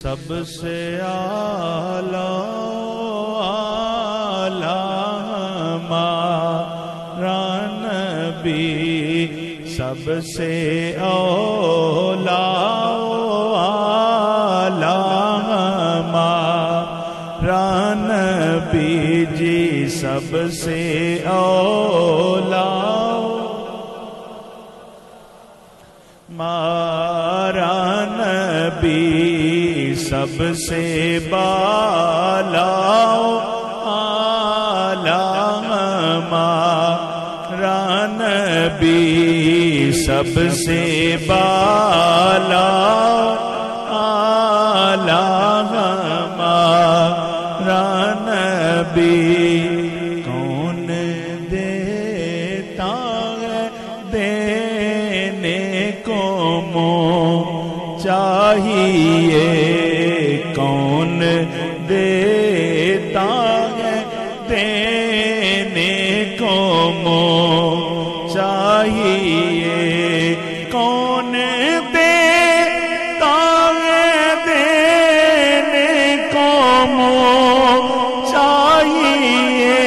سب سے اعلیٰ ہمارا نبی، سب سے اعلیٰ ہمارا نبی جی، سب سے اعلیٰ ہمارا نبی، سب سے بالا اعلیٰ ہمارا نبی، سب سے بالا اعلیٰ ہمارا نبی، کون دیتا ہے دینے کو منہ چاہیے، کون دیتا ہے دینے کو منہ چاہیے، کون دیتا ہے دینے کو منہ چاہیے،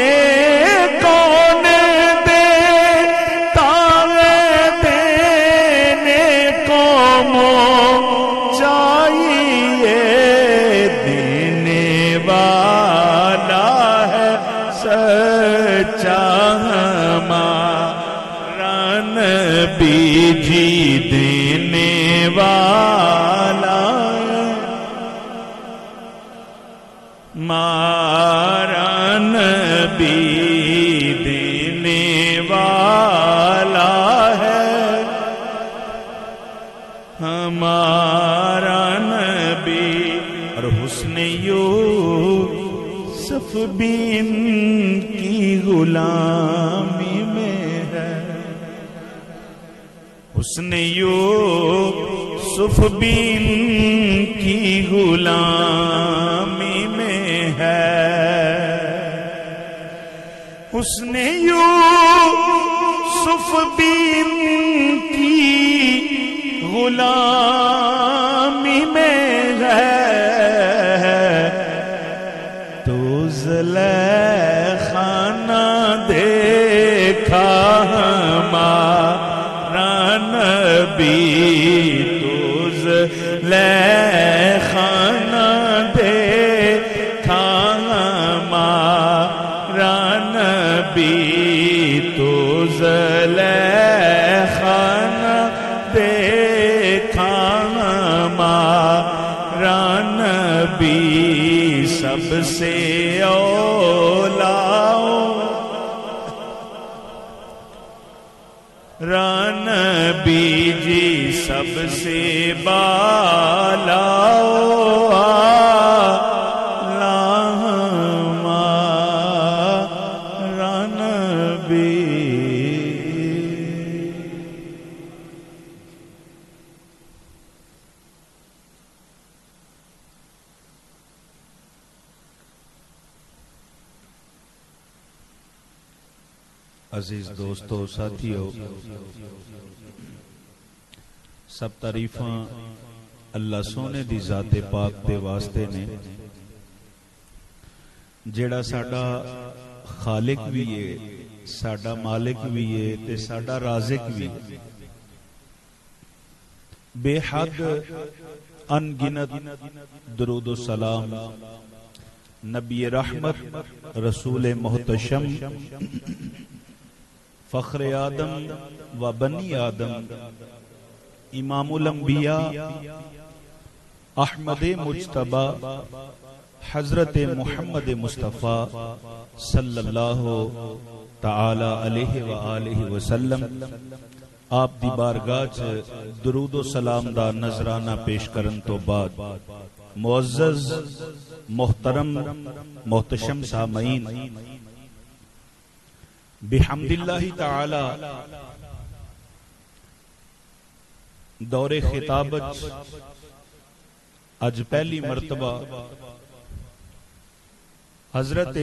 کون دیتا ہے دینے کو منہ چاہیے، دینے والا ہے سچا ہمارا نبی جی، دینے والا ہمارا نبی، دینے والا ہے ہمارا نبی، اور حسن یوسف بھی ان کی غلامی میں ہے، حسن یوسف بھی ان کی غلامی میں ہے، حسن یوسف بھی ان کی غلامی میں ہے، تو زلیخا نہ دیکھا ہمارا نبی، تو زلیخا نہ دیکھا ہمارا نبی، تو زلیخا نہ دیکھا ہمارا نبی، سب سے اولیٰ نبی جی، سب سے بالا اعلیٰ ہمارا نبی۔ عزیز دوستو ساتھیو، سب تعریفاں اللہ سونے دی ذات پاک دے واسطے نے، جیڑا ساڈا خالق بھی ہے، ساڈا مالک بھی ہے تے ساڈا رازق بھی، بے حد ان گنت درود و سلام نبی رحمت رسول محتشم فخر آدم و بنی آدم امام الانبیاء احمد مجتبی حضرت محمد مصطفیٰ صلی اللہ تعالی علیہ وآلہ وسلم آپ دی بارگاہ چ درود و سلام دا نذرانہ پیش کرن تو بعد، معزز محترم محتشم سامعین، بحمد اللہ تعالی دور خطابت اج پہلی مرتبہ حضرت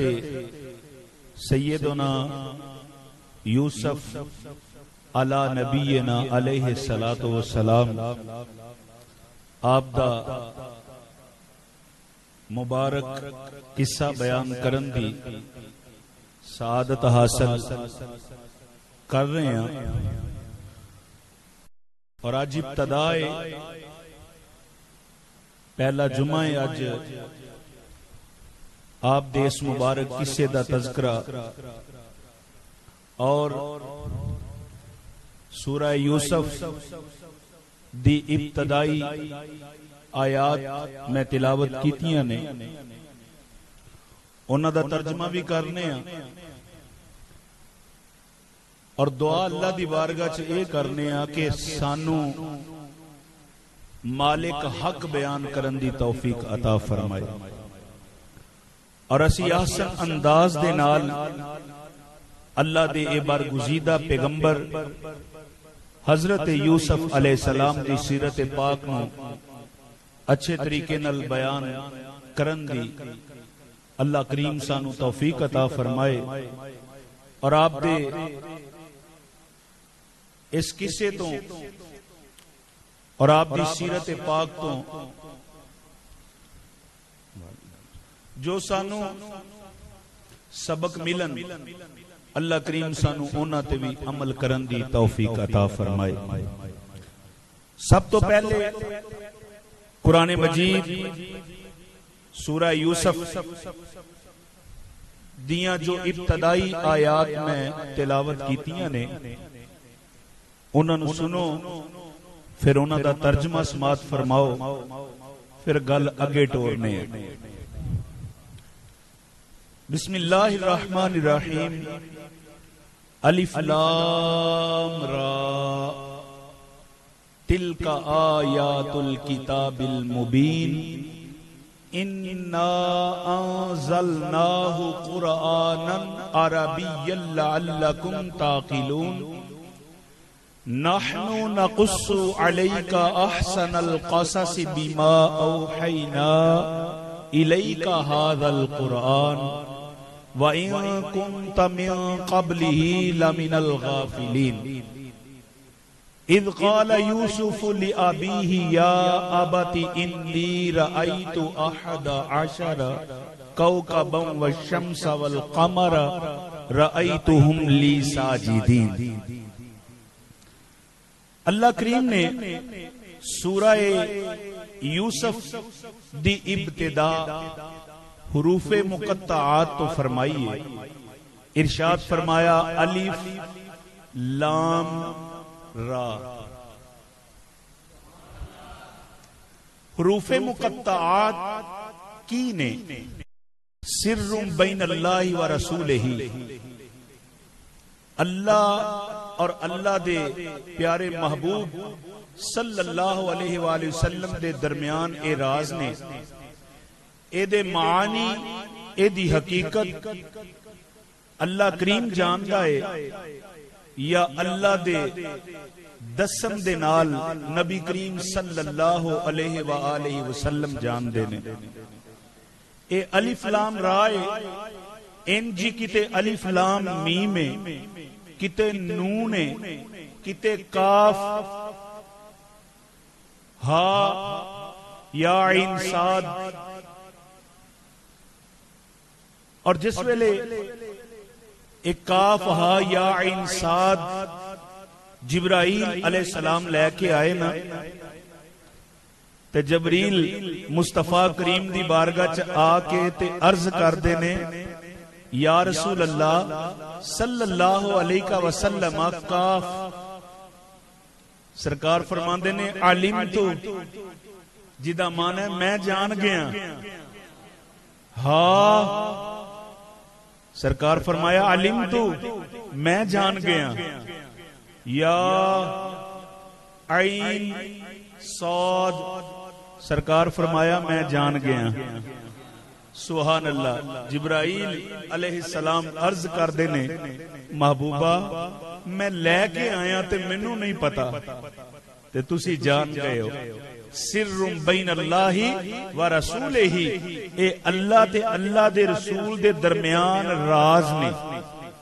سیدنا یوسف علی نبینا علیہ الصلوۃ والسلام آپ دا مبارک قصہ بیان کرن دی سعادت حاصل کر رہے ہیں اور آج ابتدائے پہلا جمعہ ہے اج آپ دے اس مبارک قصے دا تذکرہ اور سورہ یوسف دی ابتدائی آیات میں تلاوت کیتیاں نے انہاں دا ترجمہ بھی کرنے ہیں اور دعا اللہ دی بارگاہ چ اے کرنے ہیں کہ سانو مالک حق بیان کرن دی توفیق عطا فرمائے اور اسی احسن انداز دے نال اللہ دے اے برگزیدہ پیغمبر حضرت یوسف علیہ السلام دی سیرت پاک نو اچھے طریقے نال بیان کرن دی اللہ کریم سانو توفیق عطا فرمائے اور آپ دے اس قصے تو اور آپ دی سیرت پاک تو جو سانو سبق ملن اللہ کریم سانو اونا تے بھی عمل کرن دی توفیق عطا فرمائے سب تو پہلے قرآن مجید سورہ یوسف دیاں جو ابتدائی آیات میں تلاوت کیتیاں نے انہاں نو سنو پھر انہاں دا ترجمہ سماعت فرماؤ پھر گل اگے ٹورنے بسم اللہ الرحمن الرحیم الف لام را تلک آیات الکتاب المبین انا انزلناہ قرآنا عربیا لعلکم تعقلون نحن نقص علیک احسن القصص بما اوحینا الیک هذا القرآن وَإِن كُنْتَ مِن قَبْلِهِ لَمِنَ الْغَافِلِينَ اذ قال يوسف لأبيه يا أبت إني رأيت أحد عشر كوكبا والشمس والقمر رأيتهم لي ساجدين اللہ کریم نے سورہ یوسف دی ابتدا حروف مقطعات تو فرمائیے ارشاد فرمایا الف لام را حروف مقطعات کی نے سر بین اللہ و رسولہ اللہ اور اللہ دے پیارے محبوب صلی اللہ علیہ وآلہ وسلم دے درمیان اے راز نے اے دے معانی اے دی حقیقت اللہ کریم جاندا ہے یا اللہ دے دسم دے نال نبی کریم صلی اللہ علیہ وآلہ وسلم جان دے نے اے الف لام را ان جی کتے الف لام میم کتے نون کتے کاف ہا یا عین صاد اور جس ویلے ایک کاف ہا یا عین صاد جبرائیل علیہ السلام لے کے آئے نا تے جبریل مصطفیٰ کریم دی بارگاہ چ آ کے تے عرض کر دینے یا رسول اللہ صلی اللہ علیہ وسلم کاف سرکار فرماندے نے علمتو جدا مانا ہے میں جان گیا ہاں سرکار فرمایا علمتو میں جان گیا یا عین صاد سرکار فرمایا میں جان گیا سبحان اللہ جبرائیل علیہ السلام عرض کر دینے محبوبہ میں لے کے آیا تے منو نہیں پتا تے تسی جان گئے ہو سر بین اللہ و رسولہ اے اللہ تے اللہ دے رسول دے درمیان راز نے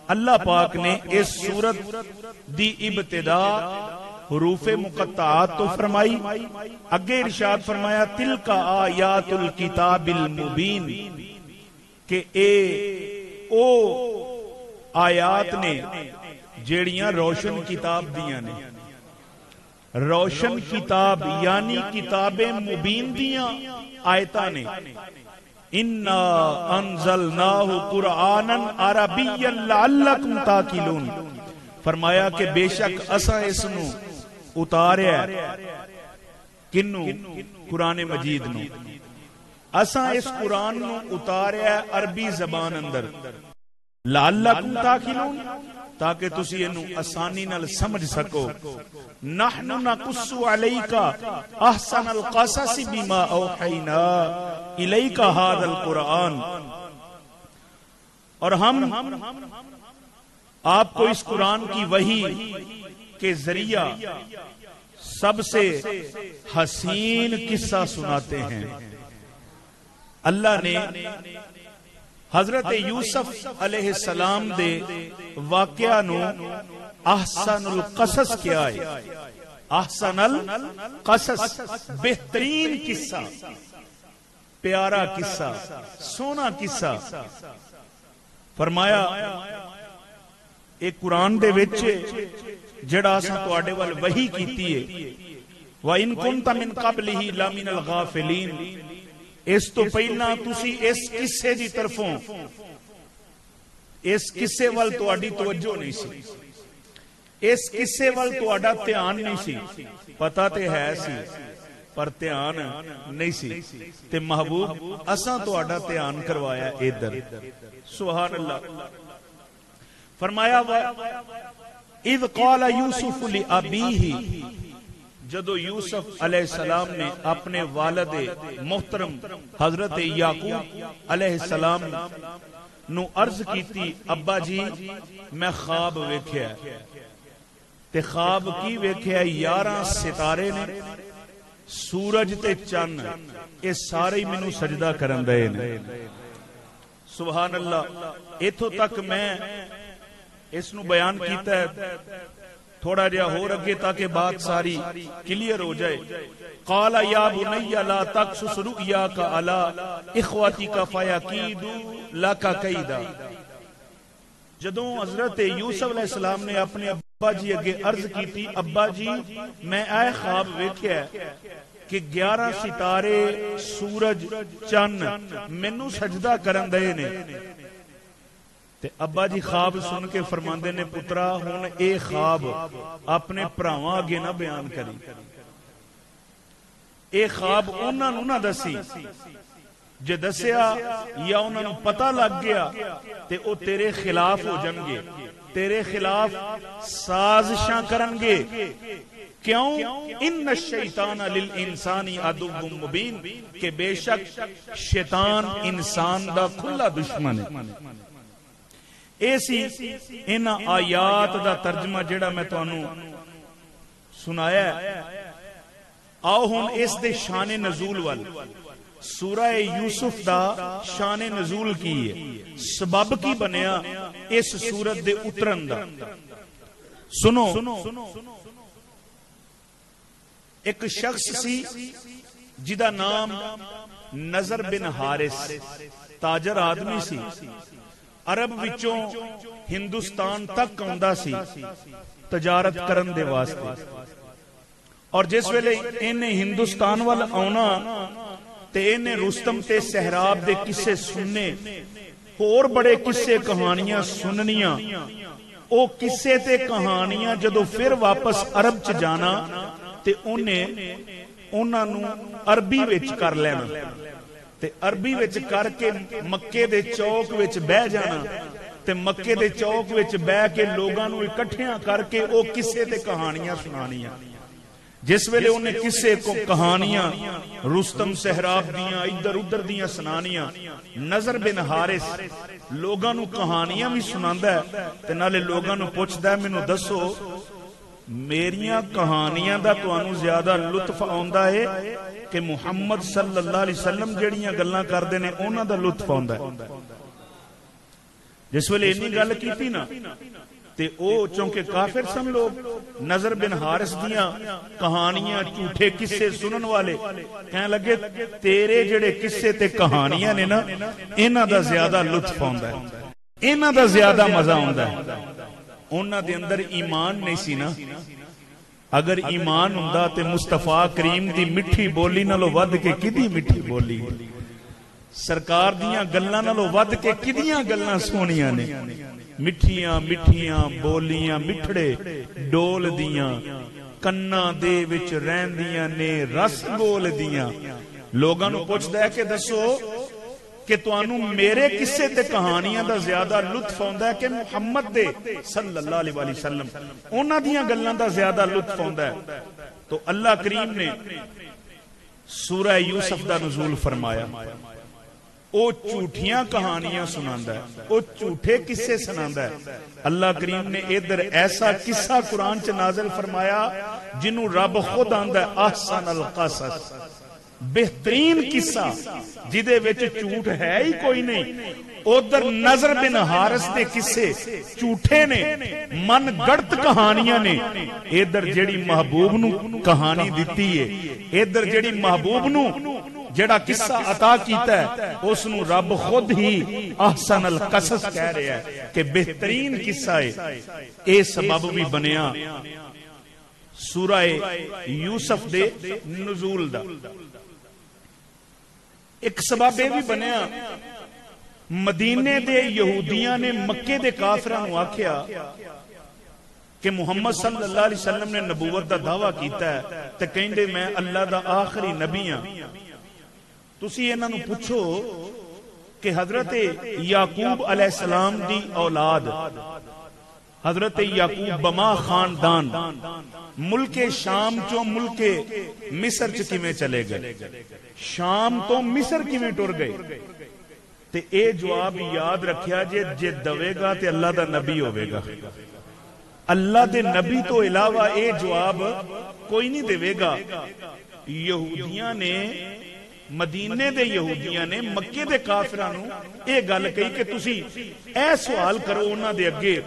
اللہ پاک نے اس سورت دی ابتدا حروف مقطعات تو فرمائی، اگے ارشاد فرمایا تلک آیات الکتاب المبین، کہ اے او آیات نے جیڑیاں روشن کتاب دیاں نے، روشن کتاب یعنی کتاب مبین دیاں آیتاں نے۔ انا انزلناہ قرآنا عربیا لعلکم تعقلون، فرمایا کہ بے شک اساں اس نو اتاریا کنو؟ قرآن مجید نو۔ اساں اس قرآن نو اتاریا عربی زبان اندر، لعلکم تعقلون، تاکہ تسی انو آسانی نال سمجھ سکو۔ نحن نقص علیک احسن القصص بما اوحینا الیک ھذا القرآن، اور ہم آپ کو اس قرآن کی وحی کے ذریعہ سب سے حسین قصہ سناتے ہیں۔ اللہ نے حضرت یوسف علیہ السلام دے واقعہ نو احسن القصص کیا ہے، احسن القصص، بہترین قصہ، پیارا قصہ، سونا قصہ فرمایا۔ ایک قرآن دے وچ جڑا اساں تواڈے ول وحی کیتی ہے، وَإِن كُنتَ مِن قَبْلِهِ لَمِنَ الْغَافِلِينَ، اس تو پہلا تسی اس قصے دی طرفوں، اس قصے وال تواڈی توجہ نہیں سی، اس قصے وال تواڈا دھیان نہیں سی، پتہ تے ہے سی پر دھیان نہیں سی، تے محبوب اساں تواڈا دھیان کروایا ادھر۔ سبحان اللہ۔ فرمایا اذ قال یوسف لابیہ، جدو یوسف علیہ السلام نے اپنے والد محترم حضرت یعقوب علیہ السلام نو عرض کیتی، ابا جی میں خواب ویکھیا، تے خواب کی ویکھیا 11 ستارے نے، سورج تے چند، اے سارے مینوں سجدہ کرن دے نے۔ سبحان اللہ۔ ایتھوں تک میں اس نو بیان کیتا ہے، تھوڑا جہا ہو رکھے تاکہ بات ساری کلیئر ہو جائے۔ قال یا بنی لا تقصص رؤیاک علی اخوتک فیکیدوا لک کیدا، جدوں حضرت یوسف علیہ السلام نے اپنے ابا جی اگے عرض کی تھی، ابا جی میں اے خواب ویکھیا کہ 11 ستارے، سورج، چند مینوں سجدہ کرن دے نے، تے ابا جی خواب سن کے فرماندے نے، پترا ہن اے خواب اپنے بھراواں اگے نہ بیان کری، اے خواب انہاں نوں نہ دسی، جے دسیا یا انہاں نوں پتہ لگ گیا تے او تیرے خلاف ہو جان گے، تیرے خلاف سازشاں کرن گے۔ کیوں؟ ان الشیطان للانسان عدو مبین، کہ بے شک شیطان انسان دا کھلا دشمن ہے۔ ایسی ان آیات دا ترجمہ جڑا میں تانوں سنایا ہے، آؤ ہن اس دے شان نزول وال۔ سورہ یوسف دا شان نزول کی ہے، سبب کی بنیا اس سورت دے اترن دا۔ سنو، ایک شخص سی جدا نام نظر بن حارث، تاجر آدمی سی، عرب وچوں ہندوستان تک آندا سی تجارت کرن دے واسطے، اور جس ویلے انہیں ہندوستان وال آنا تے انہیں رستم تے سہراب دے قصے سننے، اور بڑے قصے کہانیاں سننیاں، او قصے تے کہانیاں جدو پھر واپس عرب چ جانا تے انہاں نو عربی وچ کر لینا، تے عربی وچ کر کے مکے دے چوک وچ بہ جانا، تے مکے دے چوک وچ بہ کے لوگاں نو اکٹھیاں کر کے او قصے تے کہانیاں سنانیاں۔ جس ویلے انہیں قصے کو کہانیاں رستم سہراب دیاں ادھر ادھر دیاں سنانیاں، نظر بن حارث لوگاں نو کہانیاں بھی سناندا ہے تے نالے لوگاں نو پوچھدا ہے، مینوں دسو میریاں کہانیاں دا تانوں زیادہ لطف آندا ہے کہ محمد صلی اللہ علیہ وسلم جڑیاں گلاں کردے نے انہاں دا لطف آندا ہے؟ جس ویلے انی گل کیتی نا تے او چونکہ کافر سن لوگ نظر بن حارث دیاں کہانیاں جھوٹے قصے سنن والے کہنے لگے تیرے جڑے قصے تے کہانیاں نے نا انہاں دا زیادہ لطف آندا ہے انہاں دا زیادہ مزہ آندا ہے انہاں دے اندر ایمان نہیں سی نا اگر ایمان ہوندا تے مصطفیٰ کریم دی مٹھی بولی نالوں ود کے کدی مٹھی بولی سرکار دیاں گلاں نالوں ود کے کدیاں گلاں سونیاں نے مٹھیاں مٹھیاں بولیاں مٹھڑے ڈول دیاں کنا دے وچ رہندیاں نے رس گول دیاں لوگاں نو پوچھدا ہے کہ دسو کہ توانو میرے قصے تے کہانیاں دا زیادہ لطف آندا ہے کہ محمد دے صلی اللہ علیہ وآلہ وسلم انہاں دیاں گلاں دا زیادہ لطف آندا ہے تو اللہ کریم نے سورہ یوسف دا نزول فرمایا او جھوٹیاں کہانیاں سناندا ہے او جھوٹے قصے سناندا ہے اللہ کریم نے ادھر ایسا قصہ قرآن چ نازل فرمایا جنوں رب خود آندا ہے احسن القصص بہترین قصہ جدے وچ جھوٹ ہے ہی کوئی نہیں ادھر نظر بن حارث دے قصے جھوٹے نے من گڑت کہانیاں نے ادھر جیڑی محبوب نو کہانی دتی ہے ادھر جیڑی محبوب نو جڑا قصہ عطا کیتا ہے اس نو رب خود ہی احسن القصص کہہ رہا ہے کہ بہترین قصہ ہے اے سبب بھی بنیا سورہ یوسف دے نزول دا ایک سبب یہ بھی بنیا مدینے دے یہودیاں نے مکے دے کافراں نو آکھیا کہ محمد صلی اللہ علیہ وسلم نے نبوت دا دعویٰ کیتا ہے تے کہندے میں اللہ دا آخری نبی ہاں تسی انہاں نو پوچھو کہ حضرت یعقوب علیہ السلام دی اولاد حضرت یعقوب بما خاندان ملک شام چو ملک مصر چ کیویں چلے گئے شام تو مصر کیویں ٹر گئے تے اے جواب یاد رکھیا جے دوے گا تے اللہ دا نبی ہوے گا اللہ دے نبی تو علاوہ اے جواب کوئی نہیں دے گا یہودیاں نے مدینے دے یہودیاں نے مکے دے کافراں نو اے گل کہی کہ تسی اے سوال کرو انہاں دے اگے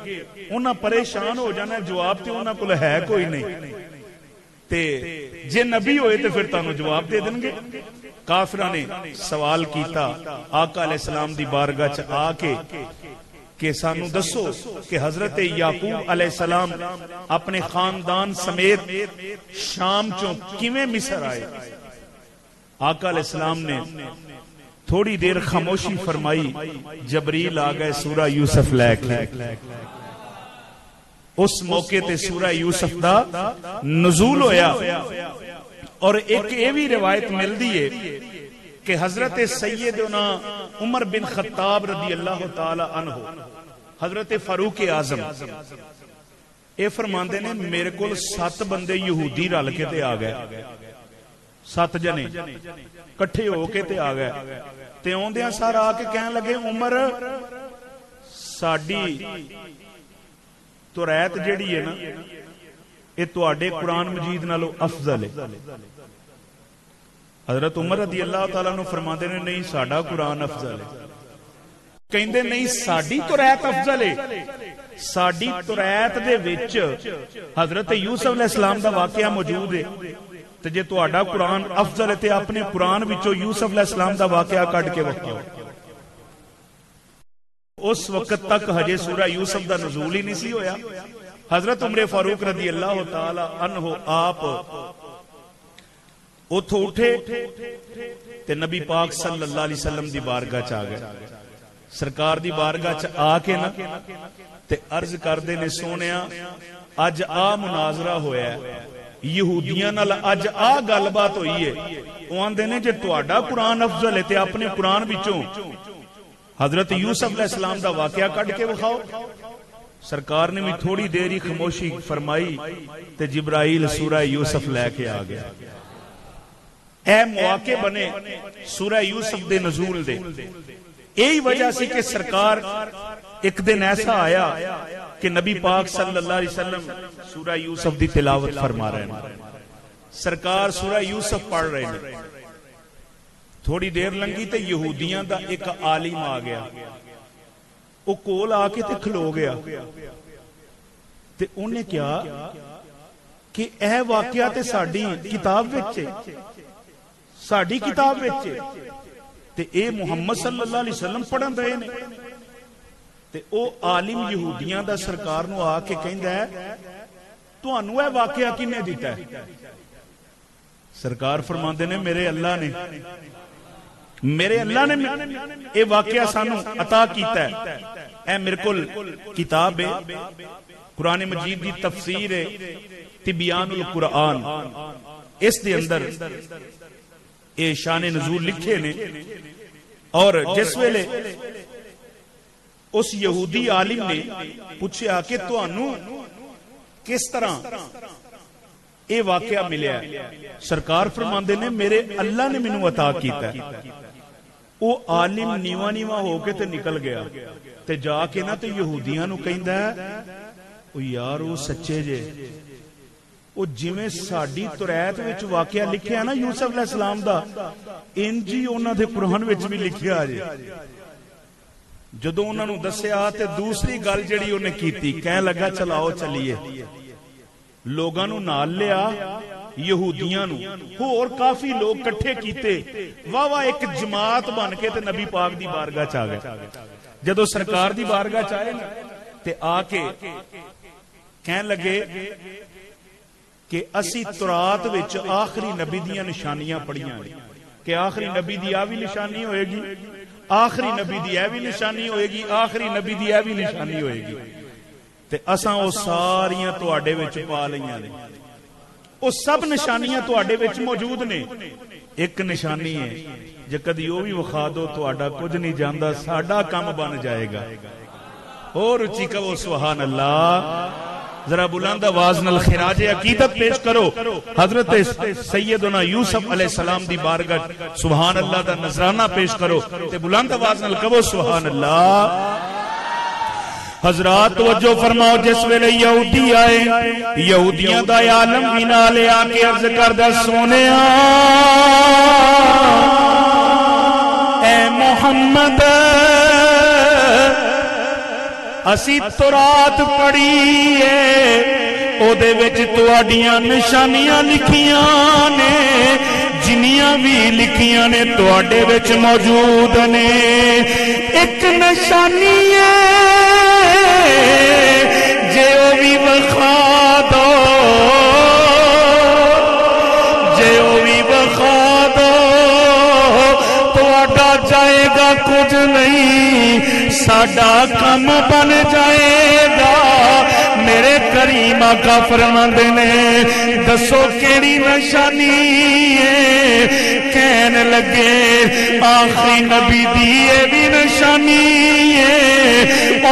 انہاں پریشان ہو جانا جواب تے انہاں کول ہے کوئی نہیں تے جے نبی ہوئے تے پھر تانوں جواب دے دیں گے کافراں نے سوال کیتا آقا علیہ السلام دی بارگاہ چ آ کے کہ سانو دسو کہ حضرت یعقوب علیہ السلام اپنے خاندان سمیت شام چوں کیویں مصر آئے آقا علیہ السلام نے تھوڑی دیر خاموشی فرمائی جبریل آ گئے سورہ یوسف لے کے اس موقع تے سورہ یوسف دا نزول ہویا اور ایک یہ بھی روایت مل دی ہے کہ حضرت سیدنا عمر بن خطاب رضی اللہ تعالی عنہ حضرت فاروق اعظم اے فرماندے نے میرے کول 7 بندے یہودی رل کے تے آ گئے 7 جنے کٹھے ہو کے تے آ گئے تے اوندیاں سارا آ کے کہن لگے عمر ساڈی توریت جیڑی ہے نا اے تواڈے قرآن مجید نالوں افضل ہے حضرت عمر رضی اللہ تعالیٰ عنہ فرماندے نے نہیں ساڈا قرآن افضل ہے کہندے نہیں ساڈی توریت افضل ہے ساڈی توریت دے وچ حضرت یوسف علیہ السلام دا واقعہ موجود ہے تے جے تہاڈا قرآن افضل ہے تے اپنے قرآن وچوں یوسف علیہ السلام دا واقعہ کڈ کے وکھاؤ اس وقت تک ہجے سورہ یوسف دا نزول ہی نہیں سی ہویا حضرت عمر فاروق رضی اللہ تعالی عنہ آپ اتھو اٹھے تے نبی پاک صلی اللہ علیہ وسلم دی بارگاہ چ آ گئے سرکار دی بارگاہ چ آ کے نا تے عرض کردے نے سونیا اج آ مناظرہ ہویا ہے یہودیاں نال اج آ گل بات ہوئی ہے او آندے نے جے تہاڈا قرآن افضل ہے تے اپنے قرآن وچوں حضرت یوسف علیہ السلام دا واقعہ کڈ کے وکھاؤ سرکار نے بھی تھوڑی دیر ہی خاموشی فرمائی تے جبرائیل سورہ یوسف لے کے آ گیا اے مواقع بنے سورہ یوسف دے نزول دے یہی وجہ سی کہ سرکار ایک دن ایسا آیا کہ نبی پاک صلی اللہ علیہ وسلم سورہ یوسف دی تلاوت فرما رہے ہیں سرکار سورہ یوسف پڑھ رہے ہیں تھوڑی دیر لنگی تے یہودیاں دا ایک عالم آ گیا وہ کول آ کے تے کھلو گیا تے انہیں کیا کہ اے واقعہ تے ساڈی کتاب وچ ہے، ساڈی کتاب وچ ہے، تے اے محمد صلی اللہ علیہ وسلم پڑھن رہے نے. تے او عالم یہودیاں دا سرکار نو آ کے کہندا ہے تانوں اے واقعہ کنے دتا ہے؟ سرکار فرماندے نے میرے اللہ نے، میرے اللہ نے اے واقعہ سانو عطا کیتا ہے. اے میرے کول کتاب ہے، قرآن مجید دی تفسیر ہے تبیان القرآن، اس دے اندر اے شان نزول لکھے نے. اور جس ویلے اس یہودی عالم نے پوچھا کہ تانوں کس طرح اے واقعہ ملیا ہے، سرکار فرماندے نے میرے اللہ نے مینوں عطا کیتا ہے. وہ عالم نیواں نیواں ہو کے تے نکل گیا تے جا کے نا تے یہودیاں نو کہندا ہے او یار او سچے جے، او جویں ساڈی توریت وچ واقعہ لکھیا نا یوسف علیہ السلام دا، انج ہی انہاں دے قرآن وچ بھی لکھیا جے. جدوں انہاں نو دسیا تے دوسری گل جڑی انہیں کیتی، کہن لگا چلاؤ چلیے، لوگاں نو نال لیا، یہودیاں نو اور کافی لوگ کٹھے کیتے، واہ واہ ایک جماعت بن کے تے نبی پاک دی بارگاہ چ آ گئے. جدوں سرکار دی بارگاہ چ آئے نا تے آ کے کہن لگے کہ اسی تورات وچ آخری نبی دیاں نشانیاں پڑھیاں کہ آخری نبی دی آ بھی نشانی ہوئے گی، آخری نبی دی اے بھی نشانی ہوئے گی، آخری نبی دی اے بھی نشانی ہوئے گی. تے اساں او ساریاں تواڈے وچ پا لئیاں نے، او سب نشانیاں تواڈے وچ موجود نے. ایک نشانی ہے جے کدی او بھی وکھا دو تواڈا کچھ نہیں جاندا، ساڈا کام بن جائے گا. اور اچھی کہو سبحان اللہ. ذرا بلند آواز نال خراج عقیدت پیش کرو حضرت سیدنا یوسف علیہ السلام دی بارگاہ، سبحان اللہ دا نذرانہ پیش کرو تے بلند آواز نال کہو سبحان اللہ. حضرات توجہ فرماؤ، جس ویلے یہودی آئے، یہودیاں دا عالم بھی نال آ کے عرض کردا سونیا اے محمد اسی تورات پڑھی ہے، او دے وچ تواڈیاں نشانیاں لکھیاں نے، جنیاں بھی لکھیاں نے تواڈے وچ موجود نے. ایک نشانی ہے جے او بھی وکھا دو، جے او بھی وکھا دو تواڈا جائے گا کچھ نہیں، ساڈا کم بن جائے گا. میرے کریم آقا فرماندے نے دسو کیڑی نشانی ہے؟ کہن لگے آخری نبی دی اے بھی نشانی ہے،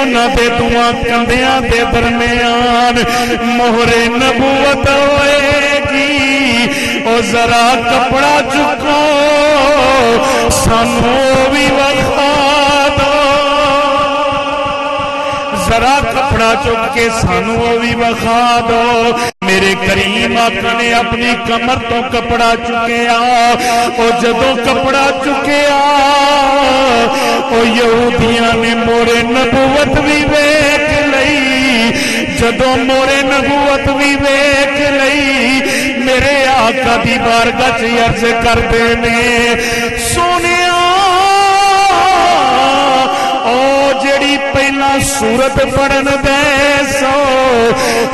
انہاں دے دعاں کندیاں دے درمیان مہر نبوت ہوئے گی. او ذرا کپڑا چکو سانو بھی وکھا دو، ذرا کپڑا چک کے سانو بھی وکھا دو. میرے کریم آقا نے اپنی کمر تو کپڑا چکیا، او جدوں کپڑا چکیا او یہودیاں نے مورے نبوت بھی ویکھ لئی. جدوں مورے نبوت بھی ویکھ لئی، میرے آقا دی بارگاہ چ عرض کردے نے سونیا او جڑی پہلا سورت پڑھن دے سو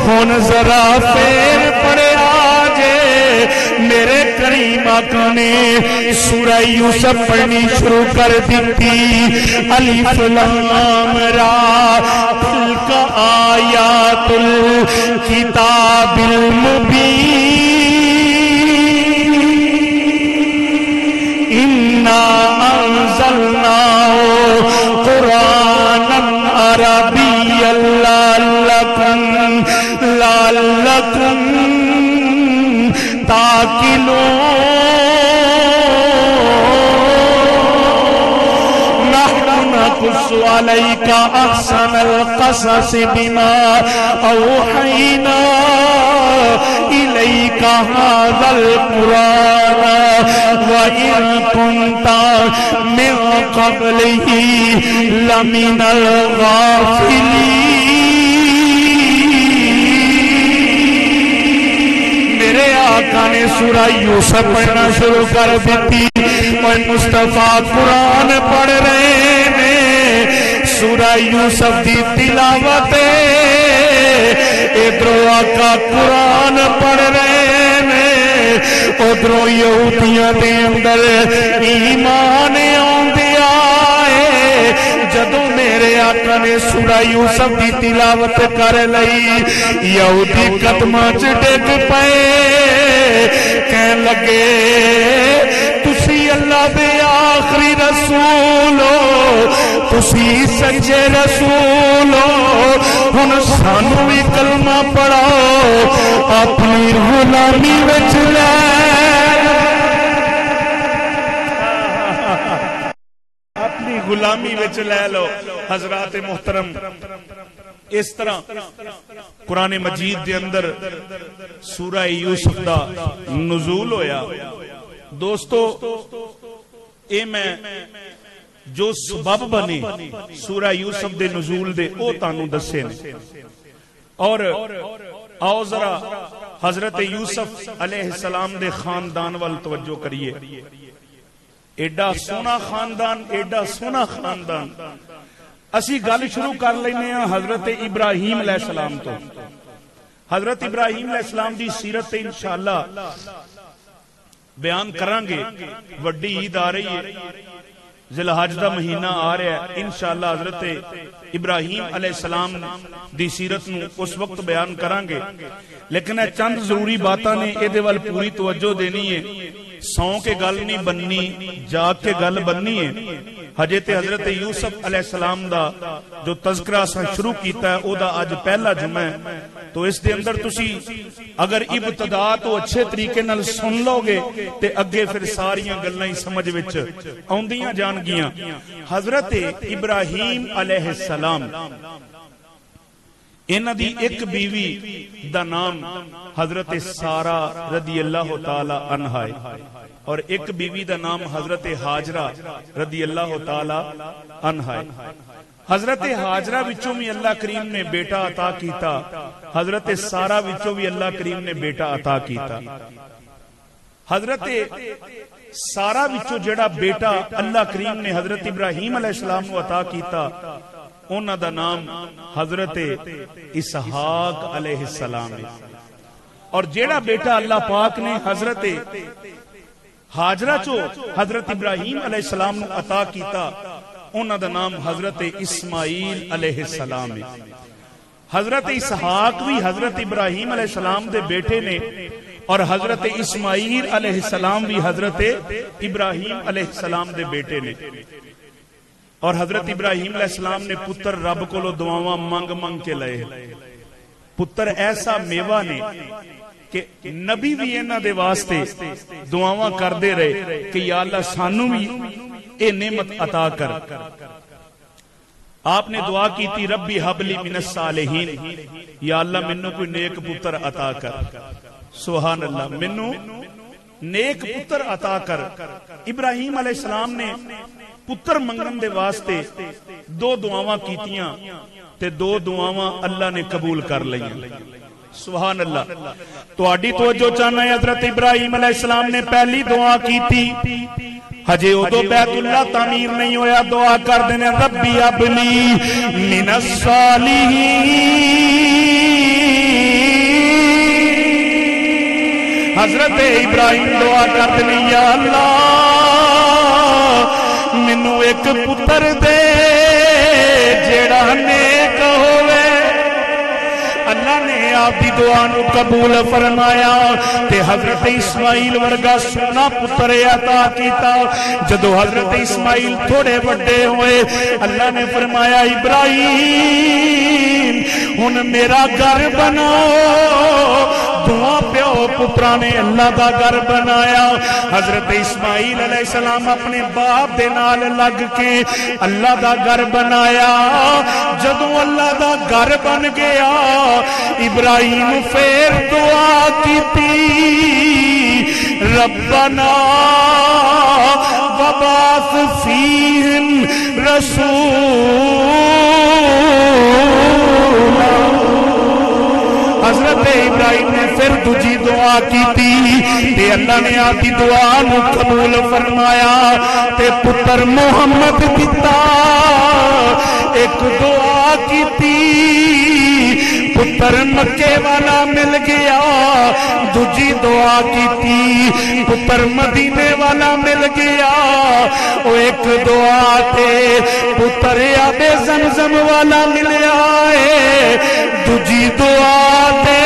ہن ذرا پھر پڑھیا جے. میرے کریم آقا نے سورہ یوسف پڑھنی شروع کر دیتی. الف لام را تلک آیات الکتاب المبین انا انزلناه قرآنا عربيا لعلكم تعقلون. نحن نقص عليك أحسن القصص بما أوحينا إليك هذا القرآن وإن كنت من قبله لمن الغافلين. آقا نے سورہ یوسف پڑھنا شروع کر دیتی. اور مصطفیٰ قرآن پڑھ رہے نے سورہ یوسف دی تلاوت ادھر آقا قرآن پڑھ رہے نے ادھر یہودیاں دے اندر ایمان آندیا ہے. جدوں میرے آقا نے سورہ یوسف دی تلاوت کر لئی یہودی قدماں چ ڈگ پئے کہن لگے تسی اللہ دے آخری رسول ہو تسی سچے رسول ہو ہن سانو بھی کلمہ پڑھاؤ اپنی غلامی وچ لے اپنی غلامی وچ لے لو. حضرات محترم اس طرح قرآن مجید دے اندر سورہ یوسف دا نزول ہویا. دوستو اے میں جو سبب بنے سورہ یوسف دے نزول دے او تانوں دسے نے. اور آؤ ذرا حضرت یوسف علیہ السلام دے خاندان وال توجہ کریے. ایڈا سونا خاندان ایڈا سونا خاندان. اسی گل شروع کر لینے ہیں حضرت ابراہیم علیہ السلام تو. حضرت ابراہیم علیہ السلام دی سیرت انشاءاللہ بیان کران گے. وڈی عید آ رہی ہے, ذی الحج دا مہینہ آ رہا ہے. انشاءاللہ حضرت ابراہیم علیہ السلام دی سیرت نو اس وقت بیان کران گے. لیکن چند ضروری باتاں نے اے دے وال پوری توجہ دینی ہے. سو کے گل نہیں بننی جاگ کے گل بننی ہے. حضرت یوسف علیہ السلام دا جو تذکرہ اساں شروع کیتا ہے او دا اج پہلا جمعہ ہے. تو اس دے اندر تسی اگر ابتدا تو اچھے طریقے نال سن لو گے تے اگے پھر ساریاں گلاں ہی سمجھ وچ اوندیاں جان گیاں. حضرت ابراہیم علیہ السلام انہاں دی ایک بیوی دا نام حضرت سارہ رضی اللہ تعالی عنہا ہے اور ایک بیوی دا نام حضرت ہاجرہ رضی اللہ تعالی عنہا ہے. حضرت ہاجرہ وچوں بھی اللہ کریم نے بیٹا عطا کیتا. حضرت سارہ وچوں بھی اللہ کریم نے بیٹا عطا کیتا. حضرت سارہ وچوں جڑا بیٹا اللہ کریم نے حضرت ابراہیم علیہ السلام نو عطا کیتا انہاں دا نام حضرت اسحاق علیہ السلام ہے. اور جیڑا بیٹا اللہ پاک نے حضرت ہاجرہ چو حضرت ابراہیم علیہ السلام نو عطا کیتا انہاں دا نام حضرت اسماعیل علیہ السلام ہے. حضرت اسحاق بھی حضرت ابراہیم علیہ السلام دے بیٹے نے اور حضرت اسماعیل علیہ السلام بھی حضرت ابراہیم علیہ السلام دے بیٹے نے. اور حضرت ابراہیم علیہ السلام نے پتر رب کو دعاواں منگ منگ کے لئے. پتر ایسا میوہ نے کہ نبی بھی انہاں دے واسطے دعاواں کر دے رہے کہ یا اللہ سانو بھی اے نعمت عطا کر. آپ نے دعا کی تھی ربی حبلی من الصالحین, یا اللہ منو کوئی نیک پتر عطا کر. سبحان اللہ, منو نیک پتر عطا کر. ابراہیم علیہ السلام نے پتر منگن دے واسطے دو دعاواں کیتیاں تے دو دعاواں اللہ نے قبول کر لئیاں. سبحان اللہ. تو آڈی توجہ چاہنا ہے حضرت ابراہیم علیہ السلام نے پہلی دعا کی تھی ہجے ادو بیت اللہ تعمیر نہیں ہویا دعا کر دینے ربی ابلی من الصالحین. حضرت ابراہیم دعا کر دینے یا اللہ منو ایک پتر دے جیڑا نیک ہوئے. اللہ نے آپ دی دعا نو قبول فرمایا تے حضرت اسماعیل ورگا سونا پتر عطا کیتا. جدو حضرت اسماعیل تھوڑے بڑے ہوئے اللہ نے فرمایا ابراہیم ہن میرا گھر بناؤ. دعا پیو پترا نے اللہ دا گھر بنایا. حضرت اسماعیل علیہ السلام اپنے باپ دے نال لگ کے اللہ دا گھر بنایا. جدوں اللہ دا گھر بن گیا ابراہیم پھر دعا کیتی ربنا وبعث فیہم رسولا. حضرت ابراہیم نے پھر دوجی دعا دعا کی تے اللہ نے آپ کی دعا نو قبول فرمایا تے پتر محمد دتا ایک دعا کی پتر مکے والا مل گیا دوجی دعا کی پتر مدینے والا مل گیا او ایک دعا تے پتر آب زمزم والا ملیا ہے دوجی دعا تے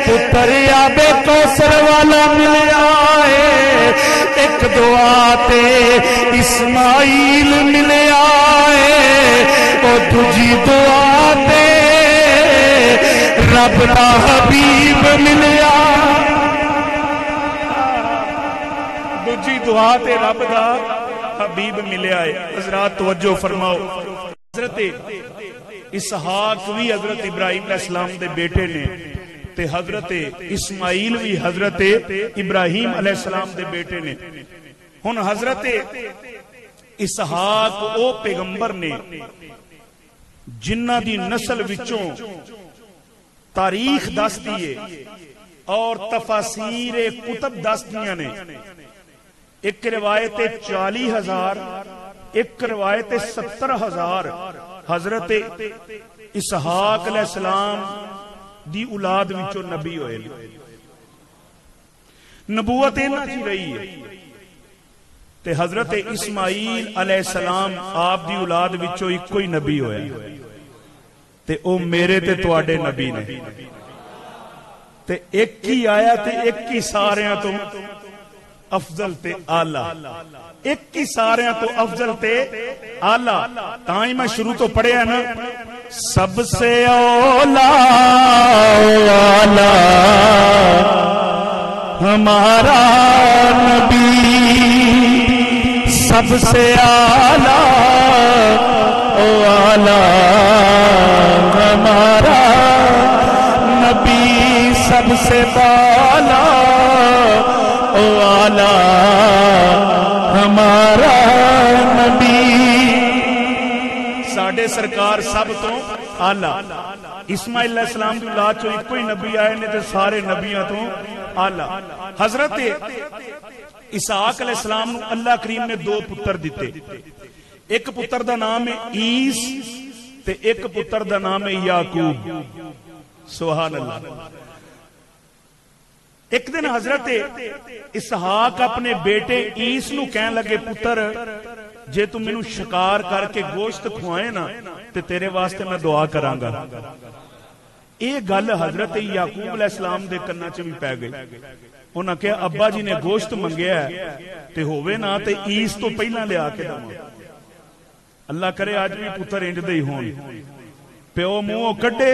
پتر آب کوثر والا ملیا ہے ایک دعا تے اسماعیل ملیا ہے او دوجی دعا تے رب دا حبیب ملیا دوجی دعا تے رب دا حبیب ملیا ہے. حضرات توجہ فرماؤ حضرت اسحاق بھی حضرت ابراہیم علیہ السلام دے بیٹے نے تے حضرت اسماعیل بھی حضرت ابراہیم علیہ السلام دے بیٹے نے. ہن حضرت اسحاق او پیغمبر نے جنہ دی نسل وچوں تاریخ دس دیے اور تفاسیر کتب دس دیاں نے. ایک روایت 40,000 ایک روایت 70,000 حضرت اسحاق علیہ السلام دی اولاد وچوں نبی ہوئے. نبوت انہاں دی رہی ہے تے حضرت اسماعیل علیہ السلام آپ دی اولاد وچوں ایک کوئی نبی ہویا تے او میرے تے تواڈے نبی نے تے ایک ہی آیا تے ایک ہی ساریاں تو افضل تے آلہ ایک ہی ساریاں تو افضل تے آلہ. تاں میں شروع تو پڑھیا نا سب سے اولا آلہ ہمارا نبی سب سے آلہ او آلہ ہمارا نبی سب سے بالا او آلہ ہمارا نبی. ساڈے سرکار سب تو آلہ. اسماعیل علیہ السلام دی اولاد چوں ایک کوئی نبی آئے نے تے سارے نبیاں تو آلہ. حضرت اسحاق علیہ السلام نو اللہ کریم نے دو پتر دیتے. ایک پتر دا نام ہے عیس تے ایک پتر دا نام ہے یعقوب. سبحان اللہ. ایک دن حضرت اسحاق اپنے بیٹے عیس نو کہن لگے پتر جے تم مینوں شکار کر کے گوشت کھوائے نا تے تیرے واسطے میں دعا کراں گا. یہ گل حضرت یعقوب علیہ السلام دے کنا چ بھی پی گئی. انہاں کہا ابا جی نے گوشت منگیا ہے تے ہووے نا تے عیس تو پہلا لیا کے دواں. اللہ کرے آج بھی پتر انج دے ہی ہون پیو منہوں کڈے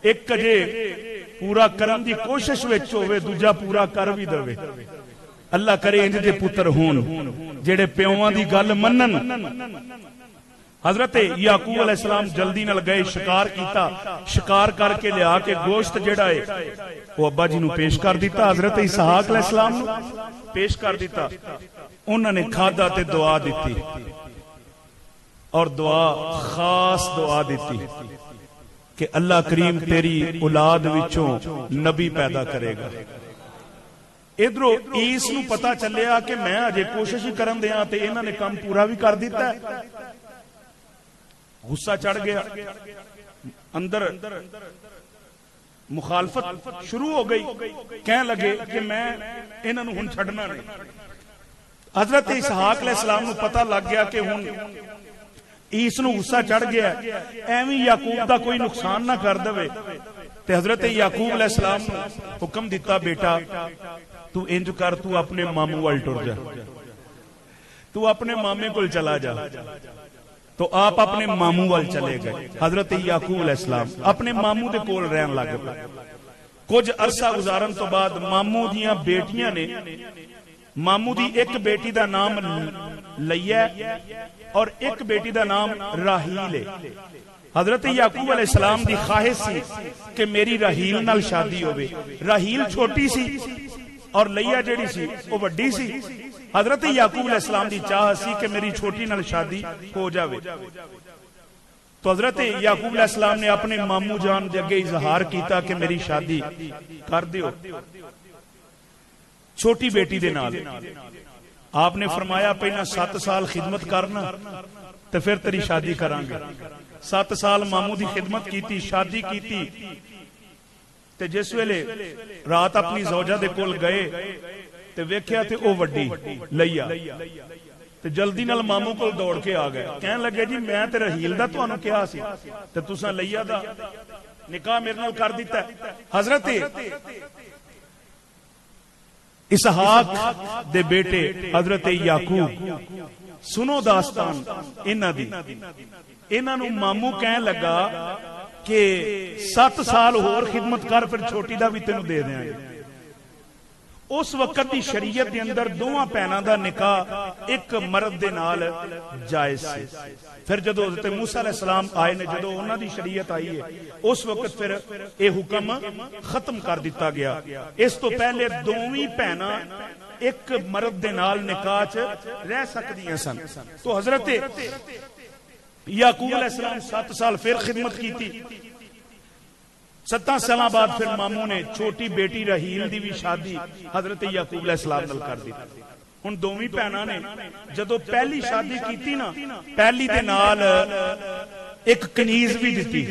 ایک کجے پورا کرن دی کوشش وچ ہوے دوجا پورا کر بھی دے. اللہ کرے انج دے پتر ہون جڑے پیواں دی گل منن. حضرت یعقوب علیہ السلام جلدی نال گئے شکار کیتا. شکار کر کے لیا کے گوشت جڑا ہے وہ ابا جی نو پیش کر دیتا. حضرت اسحاق علیہ السلام نو پیش کر دیتا. انہوں نے کھادا تے دعا دیتی اور دعا خاص دعا دیتی کہ اللہ کریم تیری اولاد وچوں نبی پیدا کرے گا. ادھروں عیس نو پتا چلیا کہ میں اجے کوشش ہی کرن دیاں تے انہاں نے کام پورا بھی کر دیتا ہے. غصہ چڑھ گیا اندر مخالفت شروع ہو گئی. کہنے لگے کہ میں انہاں نو ہن چھڈنا نہیں. حضرت اسحاق علیہ السلام نو پتہ لگ گیا کہ ہن عیس نو غصہ چڑھ گیا ایویں یعقوب دا کوئی نقصان نہ کر دے تے حضرت یعقوب علیہ السلام نے حکم دیتا بیٹا تو انج کر تو اپنے ماموں وال ٹر جا. تو اپنے مامے کول چلا جا. تو آپ اپنے ماموں وال چلے گئے. حضرت یعقوب علیہ السلام اپنے ماموں دے کول رہن لگ پئے. کچھ عرصہ گزارن تو بعد ماموں دیاں بیٹیاں نے ماموں دی ایک بیٹی دا نام لیا اور ایک بیٹی دا نام راہیل ہے. حضرت یعقوب علیہ السلام دی خواہش سی کہ میری راہیل نال شادی ہوئے. راہیل چھوٹی سی اور لیا جڑی سی وہ وڈی سی. حضرت یعقوب علیہ السلام دی چاہ سی کہ میری چھوٹی نال شادی ہو جاوے. تو حضرت یعقوب علیہ السلام نے اپنے مامو جان دے اگے اظہار کیتا کہ میری شادی کر دیو چھوٹی بیٹی دے نال. آپ نے فرمایا پہلا 7 سال خدمت کرنا تے پھر تیری شادی کران گے. 7 سال مامو دی خدمت کیتی, شادی کیتی تے جس ویلے رات اپنی زوجہ دے کول گئے تے ویکھیا تے او وڈی لیا تے جلدی نال مامو کول دوڑ کے آ گئے. کہن لگے جی میں تے رحیل دا تانوں کیا سی تے تساں لیا دا نکاح میرے نال کر دیتا ہے. حضرت اسحاق دے بیٹے حضرت یعقوب, سنو داستان انہاں دی. انہاں نو مامو کہن لگا کہ 7 سال ہور خدمت کر پھر چھوٹی دا بھی تینوں دے دیاں گے. اس وقت دی شریعت دے اندر دوواں بہناں دا نکاح ایک مرد دے نال جائز سی. پھر جدو حضرت موسیٰ علیہ السلام آئے نے, جدو انہاں دی شریعت آئی ہے, اس وقت پھر اے حکم ختم کر دیتا گیا. اس تو پہلے دوویں بہناں ایک مرد دے نال نکاح چ رہ سکدیاں سن. تو حضرت یعقوب علیہ السلام 7 سال پھر خدمت کی تھی. 7 سال بعد پھر مامو نے چھوٹی بیٹی رحیل دی بھی شادی حضرت یعقوب علیہ السلام نال کر دی. ہن دوویں بہناں نے جدو پہلی شادی کیتی نا, پہلی دے نال ایک کنیز بھی دتی,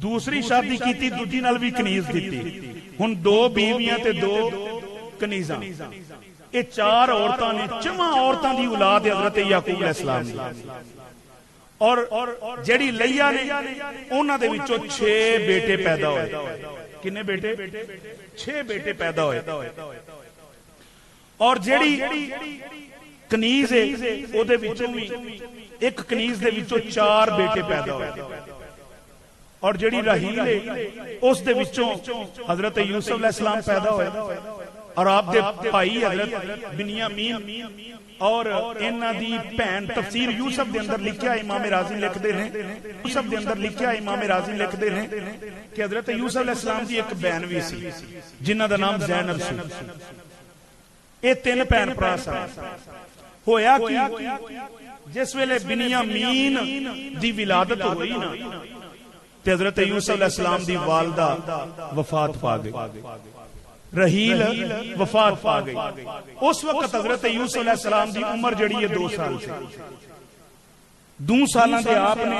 دوسری شادی کیتی دوجی نال بھی کنیز دتی. ہن 2 بیویاں تے 2 کنیزاں, یہ 4 عورتاں نے, 4 عورتاں دی اولاد ہے حضرت یعقوب علیہ السلام دی. اور جیڑی لیا نے انہاں دے وچوں 6 بیٹے پیدا ہوئے. کنے بیٹے؟ 6 بیٹے پیدا ہوئے. اور جیڑی کنیز ہے او دے وچوں بھی ایک کنیز دے وچوں 4 بیٹے پیدا ہوئے. اور جیڑی رحیل ہے اس دے وچوں حضرت یوسف علیہ السلام پیدا ہوئے. اور آپ دے بھائی حضرت بنیامین اور انہاں دی بہن, تفسیر یوسف دے اندر لکھیا امام رازی لکھدے نے, یوسف دے اندر لکھیا امام رازی لکھدے نے کہ حضرت یوسف علیہ السلام دی ایک بہن بھی سی جنہ دا نام زینب سی. اے 3 بہن بھرا سن. ہویا کہ جس ویلے بنیامین دی ولادت ہوئی نا تے حضرت یوسف علیہ السلام دی والدہ وفات پا گئی, رحیل وفات پا گئی. اس وقت حضرت یوسف علیہ السلام دی عمر جڑی ہے 2 سال سے. 2 سالاں دے آپ نے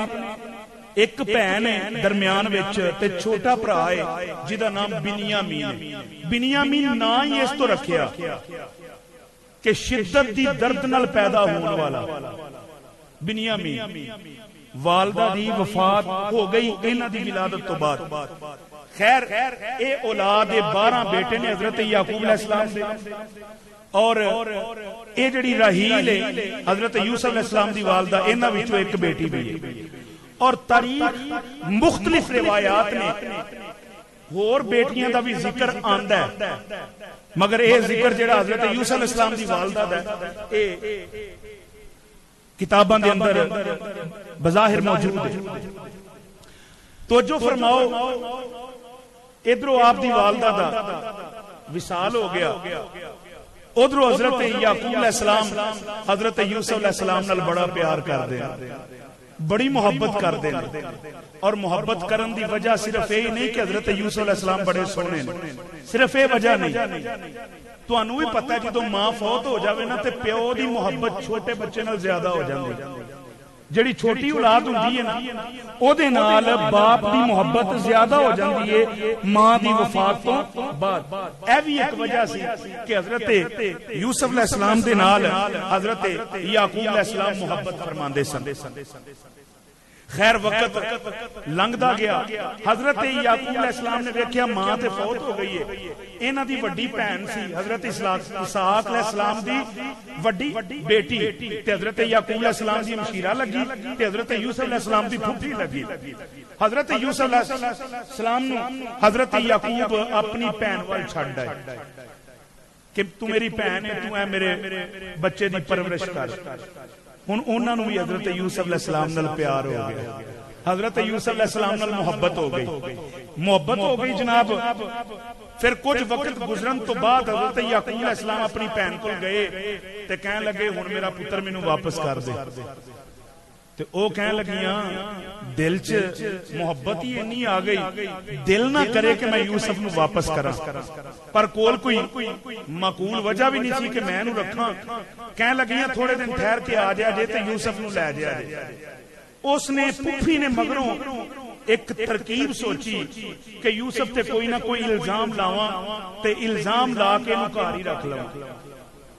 ایک بہن ہے درمیان وچ تے چھوٹا بھرا ہے جہدا نام بنیامین. بنیامین نا ہی اس تو رکھیا کہ شدت دی درد نال پیدا ہون والا بنیامین. والدہ دی وفات ہو گئی انہاں دی ولادت تو بعد. خیر اے اولاد 12 بیٹے نے حضرت یعقوب علیہ السلام دے. اور اے جڑی رحیل ہے حضرت یوسف علیہ السلام دی والدہ, انہاں وچوں ایک بیٹی بھی ہے. اور تاریخ مختلف روایات نے اور بیٹیاں دا بھی ذکر آندا ہے, مگر اے ذکر جڑا حضرت یوسف علیہ السلام دی والدہ دا اے کتاباں دے اندر بظاہر موجود ہے. توجہ فرماؤ, ادھروں آپ دی والدہ دا وصال ہو گیا, ادھروں حضرت یعقوب علیہ السلام حضرت یوسف علیہ السلام نال بڑا پیار کردے, بڑی محبت کردے. اور محبت کرن دی وجہ صرف یہ نہیں کہ حضرت یوسف علیہ السلام بڑے سونے نے, صرف یہ وجہ نہیں. تانوں بھی پتہ ہے جدوں ماں فوت ہو جاوے نا تے پیو دی محبت چھوٹے بچے نال زیادہ ہو جاندی. جڑی چھوٹی اولاد ہوندی ہے نا او دے نال باپ دی محبت زیادہ ہو جاندی ہے ماں دی وفات تو بعد. اے بھی ایک وجہ سی کہ حضرت یوسف علیہ السلام دے نال حضرت یعقوب علیہ السلام محبت فرماندے سن. خیر وقت لنگدا گیا. حضرت یعقوب علیہ السلام نے دیکھیا ماں تے فوت ہو گئی ہے. انہاں دی وڈی بہن سی حضرت اسحاق علیہ السلام دی وڈی بیٹی, تے حضرت یعقوب علیہ السلام دی مشیرہ لگی تے حضرت یوسف علیہ السلام دی پھوپھی لگی. حضرت یوسف علیہ السلام نو حضرت یعقوب اپنی بہن وال چھڈ آئے کہ تو میری بہن ہے, تو اے میرے بچے دی پرورش کر. ہن انہاں نو بھی حضرت یوسف علیہ السلام نال پیار ہو گیا, حضرت یوسف علیہ السلام نال محبت ہو گئی جناب. پھر کچھ وقت گزرن تو بعد حضرت یعقوب علیہ السلام اپنی بہن کو گئے تے کہنے لگے ہن میرا پتر مینوں واپس کر دے. تے او کہنے لگیاں دل چ محبت ہی اتنی آ گئی دل نہ کرے کہ میں یوسف نو واپس کراں، پر کول کوئی معقول وجہ بھی نہیں سی کہ میں نو رکھاں. کہنے لگیاں تھوڑے دن ٹھہر کے آ جا جے تے یوسف نو لے جا جے. اس نے پھپھی نے مگروں ایک ترکیب سوچی کہ یوسف تے کوئی نہ کوئی الزام لاواں تے الزام لا کے انہوں گھر ہی رکھ لواں.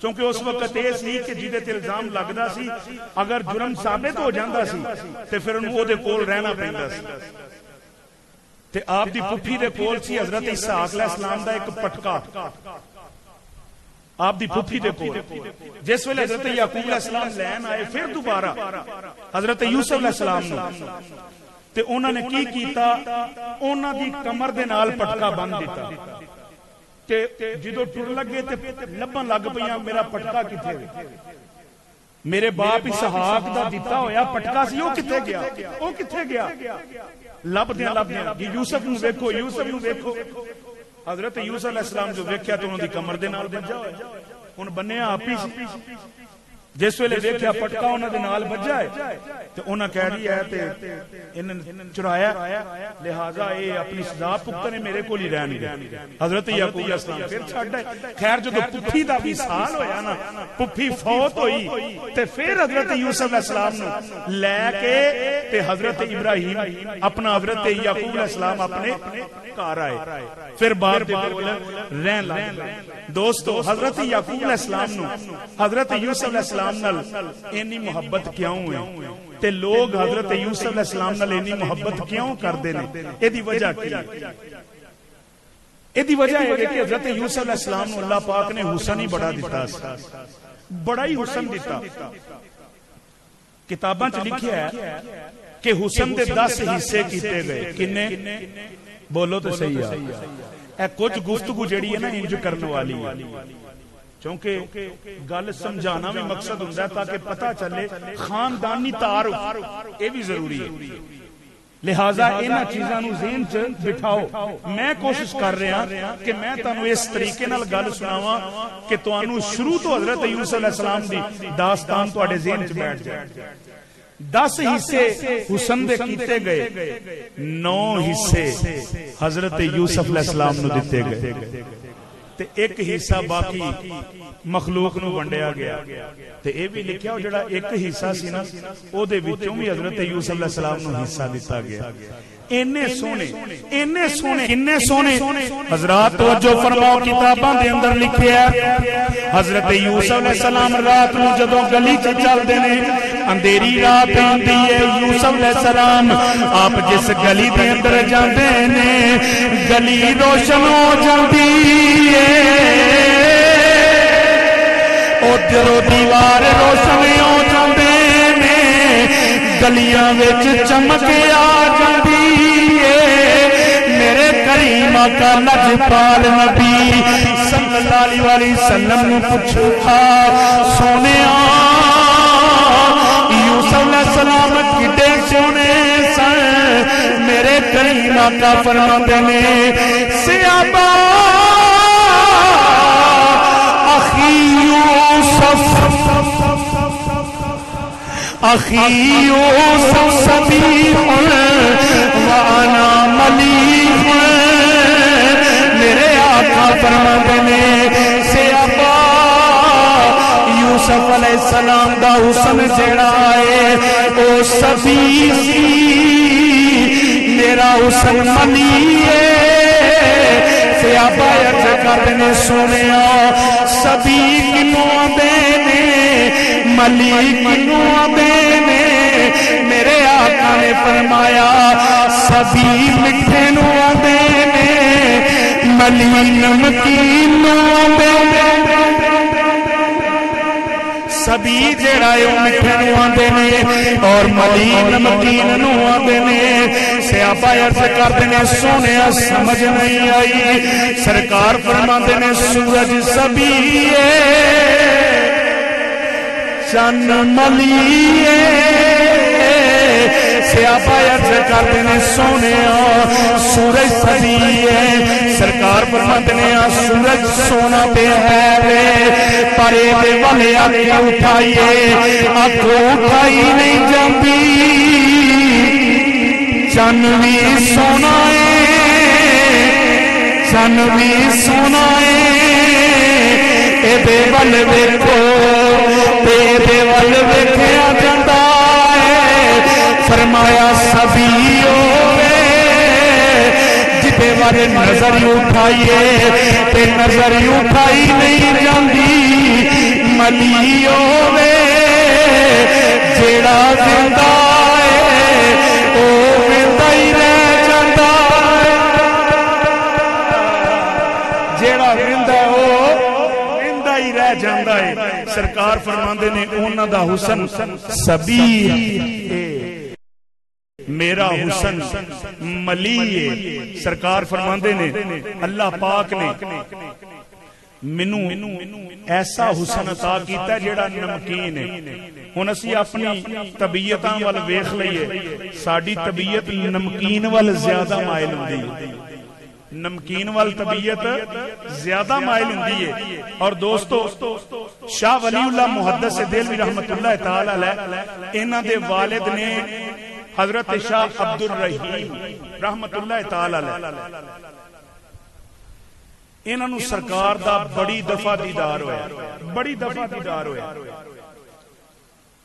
چونکہ اس وقت یہ سی کہ جہدے تے الزام لگدا سی اگر جرم ثابت ہو جاندا سی تے پھر انہوں دے کول رہنا پیندا سی. تے آپ دی پھپھی دے کول سی حضرت اسحاق علیہ السلام دا ایک پٹکا. آپ دی پھپھی دے کول جس ویلے حضرت یعقوب علیہ السلام لین آئے پھر دوبارہ حضرت یوسف علیہ السلام نو تے انہوں نے کی کیتا، انہوں دی کمر دے نال پٹکا بند دیتا. تے جدو ٹر لگے تے لبن لگ پیاں میرا پٹکا کتے گیا، میرے باپ اسحاق دا دیتا ہویا پٹکا سی وہ کتے گیا، وہ کتے گیا. لب دیاں یوسف نو ویکھو یوسف نو ویکھو. حضرت یوسف علیہ السلام جو ویکھیا تو انہوں دی کمر دے نال بجا ہویا، ہن بنیا آپ ہی سی. جس ویلے ویکھیا پٹکا انہوں دے نال بجا ہے تے انہاں کہہ دیا ہے تے انہاں چرایا لہذا اے اپنی سزا پکتنے میرے کول ہی رہن گے. حضرت یعقوب علیہ السلام پھر چھڈ ہے. خیر جدوں پھپھی دا وصال ہویا نا، پھپھی فوت ہوئی تے پھر حضرت یوسف علیہ السلام نو لے کے تے حضرت ابراہیم اپنا حضرت یعقوب علیہ السلام اپنے گھر آئے، پھر باپ دے کول رہن لگے. دوستو حضرت یعقوب علیہ السلام نو حضرت یوسف علیہ السلام نال اینی محبت کیوں ہے تے لوگ حضرت یوسف علیہ السلام نال اینی محبت کیوں کردے نے؟ ایدی وجہ کی ہے؟ ایدی وجہ ہے کہ حضرت یوسف علیہ السلام نو اللہ پاک نے حسن ہی بڑا دیتا، بڑا ہی حسن دیتا. کتاباں چ لکھیا ہے کہ حسن دے 10 حصے کیتے گئے. کنے؟ بولو تو صحیح ہے. اے کچھ گفتگو جڑی ہے نا انج کرنے والی ہے، چونکہ گل سمجھانا بھی مقصد ہوندا ہے تاکہ پتہ چلے خاندانی تعارف یہ بھی ضروری ہے. لہذا انہاں چیزاں نو ذہن چ بٹھاؤ. میں کوشش کر رہا کہ میں تانوں اس طریقے نال گل سناواں کہ تانوں شروع تو حضرت یوسف علیہ السلام دی داستان تواڈے ذہن چ بیٹھ جائے. 10 حصے حسن دے کیتے گئے، 9 حصے حضرت یوسف علیہ السلام نو دتے گئے تے ایک حصہ باقی مخلوق نو ونڈیا گیا. تے اے بھی لکھیا ہو جڑا ایک حصہ سی نا او دے وچوں بھی حضرت یوسف علیہ السلام نو حصہ دتا گیا. اینے سونے کنے سونے حضرات توجہ فرماؤ. کتاباں دے اندر لکھیا ہے حضرت یوسف علیہ السلام رات نو جدوں گلی چ چلدے نے، اندھیری رات آندی ہے، یوسف علیہ السلام آپ جس گلی دے اندر جاندے نے گلی روشن ہو جاندی ہے، ادھروں دیوار روشن ہو جاندے نے، گلیاں وچ چمک آ جاندی ہے. میرے کریم آقا لجپال نبی صلی اللہ علیہ وسلم نے پوچھا سونیا یوسف علیہ السلام کڈے سونے سن؟ میرے کریم آقا فرماتے نے سیابا اخی یوسف اخی یوسف صبی وانا ملیح. میرے آقا فرماتے نے سیابا یوسف علیہ السلام دا حسن جڑا ہے او صبی سی، میرا حسن ملی ہے. سیابا عرض کرتے نے سونیا صبی کنوں آندے نے، ملی کنوں آندے نے؟ میرے آقا نے فرمایا صبی مٹھے نوں آندے نے، ملی نمکین نوں آندے نے. صبی جڑا ہے او مٹھے نوں آندے نے اور ملی نمکین نوں آندے نے. سیابا عرض کردے نے سونیا سمجھ نہیں آئی. سرکار فرماندے نے سورج صبی ہے، چن ملی ہے، صحابہ عرض کرتے نے سونے سورج سجی ہے، سرکار فرماتے نے سورج سونا پہ ہے پر یہ والے اکھ اٹھائیے، اکھ اٹھائی نہیں جاندی، چن بھی سونا ہے، چن بھی سونا ہے، اے ول ویکھو تے ول ویکھیا جاندا ہے، فرمایا سبھی ہوے جتے والے نظر اٹھائیے تے نظر اٹھائی نہیں جاندی، ملی ہوے جیڑا زندہ ہے او زندہ ہی رہ جاندا ہے، جیڑا زندہ ہے او زندہ ہی رہ جاندا ہے۔ سرکار فرماندے نے انہاں دا حسن سبیر ہے، میرا حسن ملی ہے۔ سرکار فرماندے نے اللہ پاک نے مینوں ایسا حسن عطا کیتا ہے جیڑا نمکین ہے۔ ہن اسی اپنی طبیعتاں ول ویکھ لئیے، ساڈی طبیعت نمکین ول زیادہ مائل ہوندی ہے، نمکین وال طبیعت زیادہ مائل ہوندی ہے۔ اور دوستو شاہ ولی اللہ محدث دہلوی رحمت اللہ تعالی علیہ، انہاں دے والد نے حضرت شاہ عبد الرحیم رحمت اللہ تعالی علیہ، انہاں نو سرکار دا بڑی دفعہ دیدار ہویا، بڑی دفعہ دیدار ہویا۔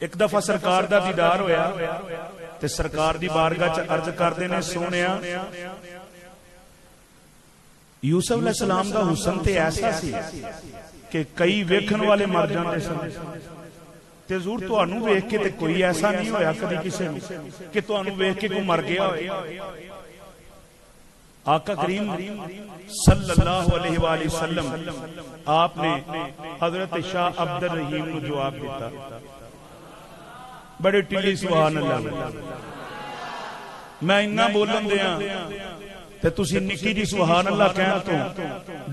ایک دفعہ سرکار دا دیدار ہویا تے سرکار دی بارگاہ چ عرض کردے نے سونیا یوسف علیہ السلام دا حسن تے ایسا سی کہ کئی ویکھن والے مر جاندے سن، تے حضور تانوں ویکھ کے تے کوئی ایسا نہیں ہویا کدی کسے نوں کہ تانوں ویکھ کے کوئی مر گیا ہوئے۔ آقا کریم صلی اللہ علیہ وآلہ وسلم آپ نے حضرت شاہ عبد الرحیم نو جواب دیتا، بڑے ٹلی سبحان اللہ، میں اتنا بولن دیاں تے تسی نکی جی سبحان اللہ کہنا تو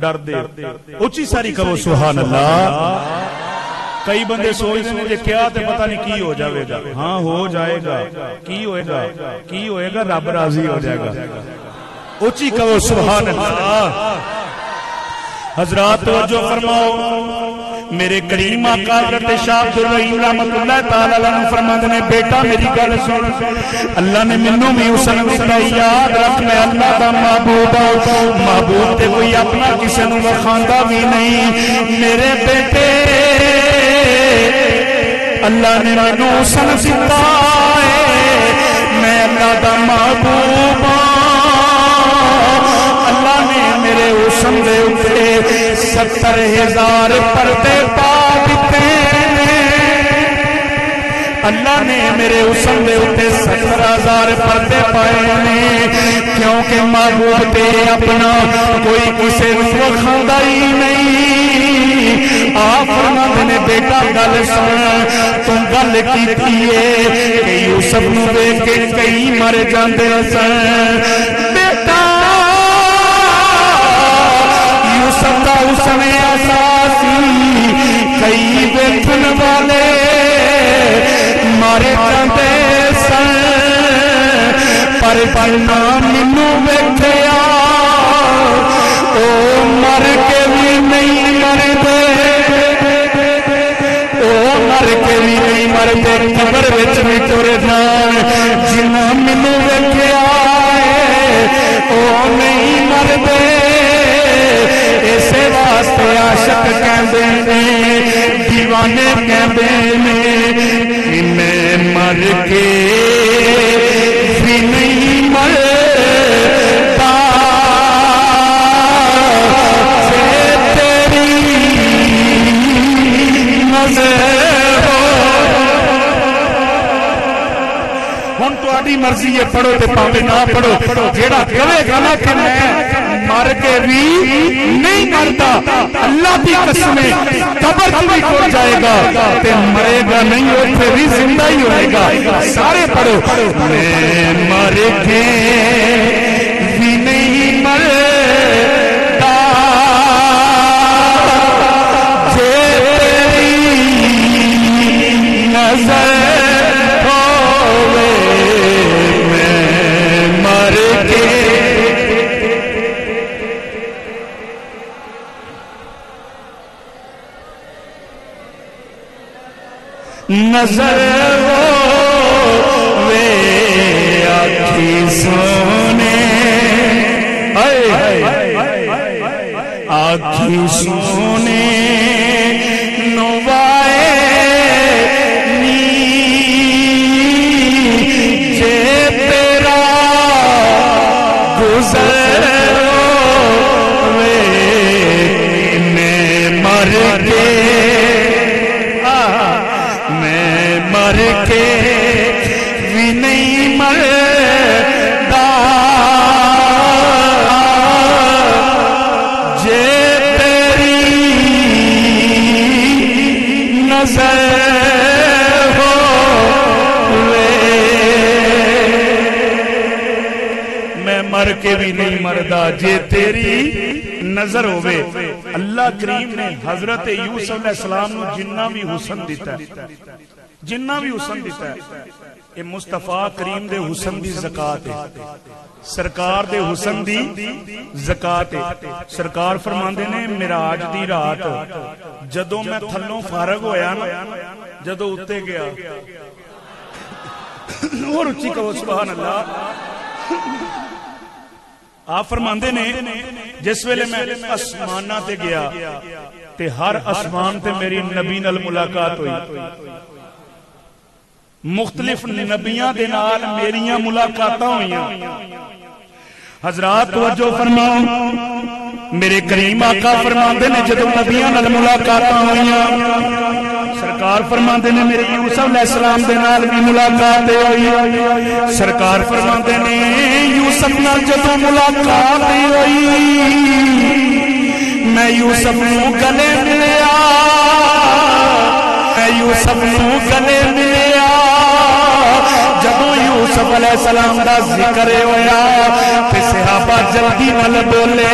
ڈر دے، اچھی ساری کہو سبحان اللہ۔ کئی بندے سوچ دے نے کیا تے پتہ نہیں کی ہو جاوے گا، ہاں ہو جائے گا، کی ہوئے گا، کی ہوئے گا، رب راضی ہو جائے گا، اچھی کہو سبحان اللہ۔ حضرات توجہ فرماؤ، میرے کریم آقا حضرت شاہ عبد الرحیم رحمت اللہ تعالی علیہ فرماتے نے بیٹا میری گل سن، اللہ نے منوں بھی حسن دکھائی، یاد رکھ میں اللہ دا محبوب ہوں، محبوب تے کوئی اپنا کسی نوں وکھاندا بھی نہیں، میرے بیٹے اللہ نے منوں حسن دتا ہے، میں اللہ دا محبوب ہوں، اللہ نے میرے حسن دے اوپر 70,000 پردے پا دیتے ہیں، اللہ نے میرے حسن دے اوپر 70,000 پردے پائے ہیں، کیونکہ محبوب تے اپنا کوئی کسے نوں وکھاندا ہی نہیں۔ آپ فرماندے نے بیٹا گل سن، تو گل کیتی ہے کہ یوسف نوں ویکھ کے کئی مر جاندے سن، بیٹا یوسف دا حسن اساسی کئی ویکھن والے مارے جاندے سن، پر جنہ مینوں ویکھیا او مر کے بھی نہیں مردے، او مر کے بھی نہیں مردے، قبر وچ بھی ٹر جان، جنہ مینوں ویکھیا او نہیں مردے، اسے واسطے عاشق کہندے نے، دیوانے کہندے نے کہ میں مر کے بھی نہیں مرتا، جے تیری نظر ہن تہاڈی مرضی ہے، پڑھو تے پاویں نہ پڑھو، جیڑا کہے گا نا کہ میں مر کے بھی نہیں مرتا، اللہ کی قسم ہے قبر بھی کھل جائے گا تے مرے گا نہیں، اوتھے بھی زندہ ہی ہوئے گا۔ سارے پڑھو، میں مر کے بھی نہیں مرتا، جے تیری نظر ہوے نظر وے آکھی سونے آکھی سونے نوائے نی جے تیرا گزر وے میں مر کے بھی نہیں مردا جے تیری نظر ہوئے میں مر کے بھی نہیں مردا جے تیری نظر ہوئے. اللہ کریم نے حضرت یوسف علیہ السلام نو جنہ بھی حسن دیتا ہے جنہ بھی حسن دیتا ہے یہ مصطفیٰ کریم دے حسن دی زکات ہے سرکار دے حسن دی زکات ہے. سرکار فرماندے نے معراج دی رات جدوں میں تھلوں فارغ ہویا نا جدوں اتے گیا اور اچھی کہو سبحان اللہ. آپ فرماندے نے جس ویلے میں اسمانہ تے گیا تے ہر اسمان تے میری نبی نال ملاقات ہوئی مختلف نبیاں دے نال میریاں ملاقاتاں ہوئیاں. حضرات توجہ فرماؤ میرے کریم آقا فرماندے نے جدوں نبیاں نال ملاقاتاں ہوئیاں سرکار فرماندے نے میرے یوسف علیہ السلام دے نال بھی ملاقات ہوئی. سرکار فرماندے نے یوسف نال جدوں ملاقات ہوئی میں یوسف نو گلے ملیا یوسف نو گلے ملیا جدوں یوسف علیہ السلام دا ذکر ہویا تے صحابہ جلدی نال بولے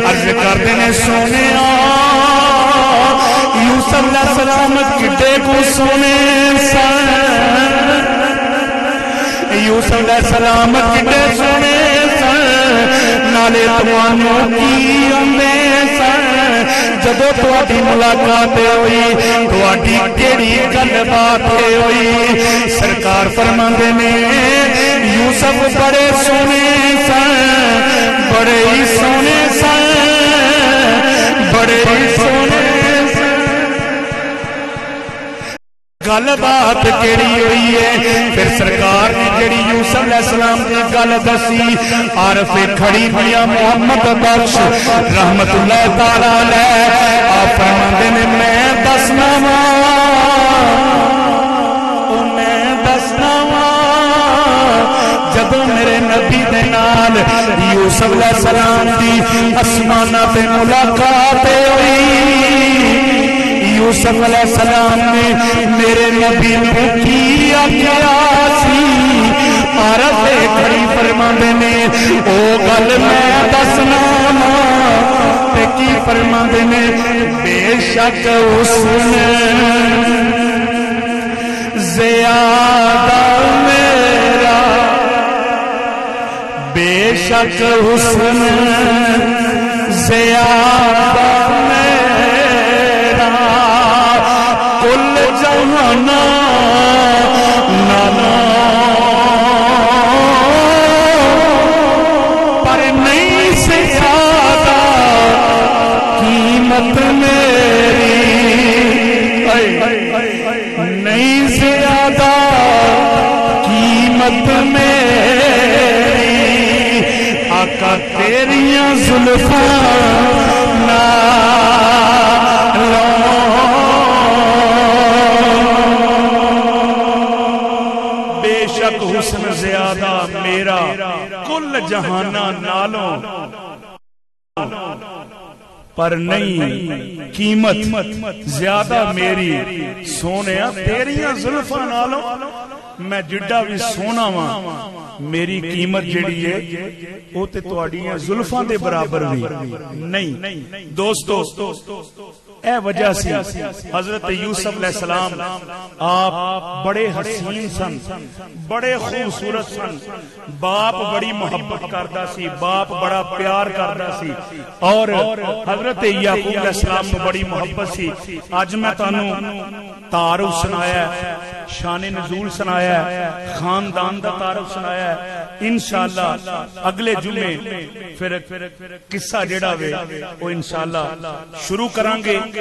عرض کردے نے سونیا یوسف علیہ السلام کڈے کو سونے سن یوسف علیہ السلام کڈے سونے سن نالے توانوں کی آندے سن جدوں تواڈی ملاقات ہوئی تواڈی کیڑی گل بات ہوئی. سرکار فرماندے نے یوسف بڑے سونے سن بڑے ہی سونے سن بڑے ہی سونے گل بات کیڑی ہوئی ہے. پھر سرکار نے جڑی یوسف علیہ السلام کی گل دسی عارف کھڑی پیا محمد بخش رحمت اللہ تعالی علیہ آپ فرماندے نے میں دسنا وا جدوں میرے نبی دے نال یوسف علیہ السلام دی اسمانہ تے ملاقات ہوئی یوسف علیہ السلام نے میرے نبی کو کی آکھیا سی عارف کھڑی فرماندے نے او گل میں دسنا تے کی فرماندے نے بے شک حسن زیادہ میرا بے شک حسن زیادہ کل جہانا نانا پر نہیں سے زیادہ قیمت میری نہیں سے زیادہ قیمت میری آقا تیریاں زلفاں حسن زیادہ میرا کل جہانا نالوں پر نہیں قیمت زیادہ میری سونیا تیریاں زلفاں نالوں میں جڈا بھی سونا وا میری قیمت جڑی ہے وہ تے تواڈیاں زلفاں دے برابر بھی نہیں. دوستو اے وجہ سی حضرت یوسف علیہ السلام آپ بڑے حسین سن, بڑے خوبصورت سن, باپ بڑی محبت کردا سی, باپ بڑا پیار کردا سی, اور حضرت یعقوب علیہ السلام کو بڑی محبت سی. اج میں تانوں تعارف سنایا ہے, شان نزول سنایا ہے, خاندان دا تعارف سنایا ہے. انشاءاللہ اگلے جمعے پھر قصہ جڑا وے وہ انشاءاللہ شروع کرانگے.